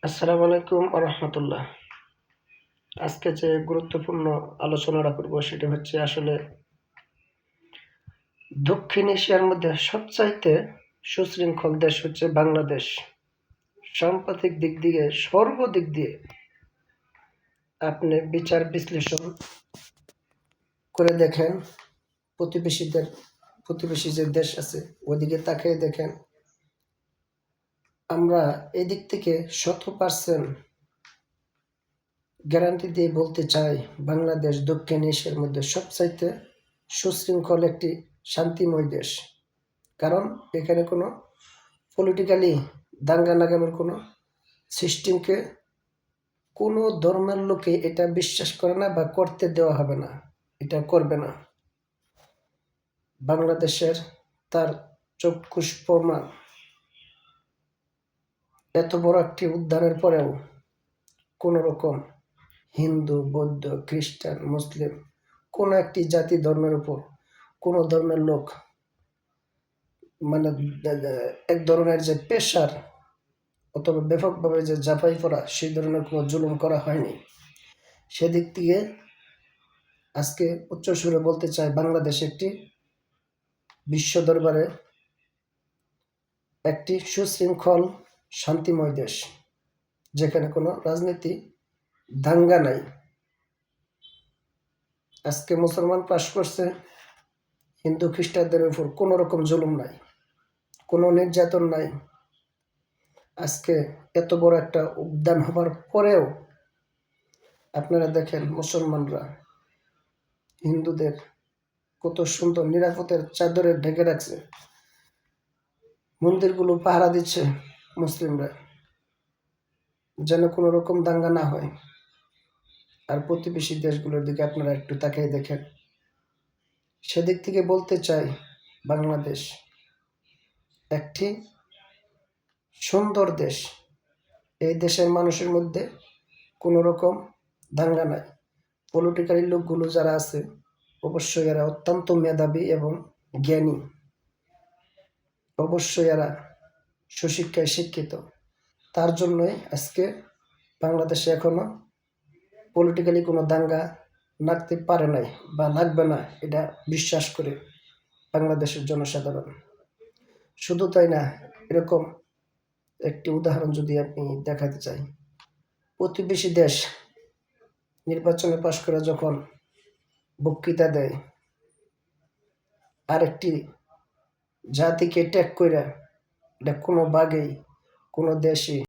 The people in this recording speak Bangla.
আসসালামু আলাইকুম রহমতুল্লাহ। আজকে যে গুরুত্বপূর্ণ আলোচনাটা করব সেটা হচ্ছে আসলে দক্ষিণ এশিয়ার মধ্যে সবচাইতে সুশৃঙ্খল দেশ হচ্ছে বাংলাদেশ। সাম্প্রতিক দিক দিয়ে সর্বদিক দিয়ে আপনি বিচার বিশ্লেষণ করে দেখেন, প্রতিবেশীদের প্রতিবেশী যে দেশ আছে ওদিকে তাকিয়ে দেখেন, আমরা এদিক থেকে 100% গ্যারান্টি দিয়ে বলতে চাই বাংলাদেশ দক্ষিণ এশিয়ার মধ্যে সবচাইতে সুশৃঙ্খল একটি শান্তিময় দেশ। কারণ এখানে কোনো পলিটিক্যালি দাঙ্গা লাগানোর কোনো সিস্টেমকে কোনো ধর্মের লোকে এটা বিশ্বাস করে না বা করতে দেওয়া হবে না, এটা করবে না। বাংলাদেশের তার চক্ষুষ প্রমাণ, এত বড় একটি উদ্যানের পরেও কোনো রকম হিন্দু, বৌদ্ধ, খ্রিস্টান, মুসলিম কোনো একটি জাতি ধর্মের উপর কোনো ধর্মের লোক মানে এক ধরনের যে পেশার অথবা ব্যাপকভাবে যে জাপাই করা সেই ধরনের কোনো জুলুম করা হয়নি। সেদিক থেকে আজকে উচ্চ সুরে বলতে চাই বাংলাদেশ একটি বিশ্ব দরবারে একটি সুশৃঙ্খল শান্তিময় দেশ, যেখানে কোনো রাজনীতি দাঙ্গা নাই। আজকে মুসলমান পাশ করছে, হিন্দু খ্রিস্টানদের উপর কোনো রকম জুলুম নাই, কোনো নির্যাতন নাই। আজকে এত বড় একটা উদ্যান হবার পরেও আপনারা দেখেন মুসলমানরা হিন্দুদের কত সুন্দর নিরাপত্তার চাদরে ঢেকে রাখছে, মন্দিরগুলো পাহারা দিচ্ছে মুসলিমরা, যেন কোনো রকম দাঙ্গা না হয়। আর প্রতিবেশী দেশগুলোর দিকে আপনারা একটু তাকিয়ে দেখেন। সেদিক থেকে বলতে চাই বাংলাদেশ একটি সুন্দর দেশ। এই দেশের মানুষের মধ্যে কোনো রকম দাঙ্গা নাই। পলিটিক্যালি লোকগুলো যারা আছে অবশ্যই এরা অত্যন্ত মেধাবী এবং জ্ঞানী, অবশ্যই এরা সুশিক্ষায় শিক্ষিত। তার জন্যই আজকে বাংলাদেশে এখনো পলিটিক্যালি কোনো দাঙ্গা লাগতে পারে নাই বা লাগবে না, এটা বিশ্বাস করে বাংলাদেশের জনসাধারণ। শুধু তাই না, এরকম একটি উদাহরণ যদি আপনি দেখাতে চাই, প্রতিবেশী দেশ নির্বাচনে পাশ করে যখন বক্তৃতা দেয় আরেকটি জাতিকে ট্যাগ করে, এটা কোনো বাগেই কোনো দেশই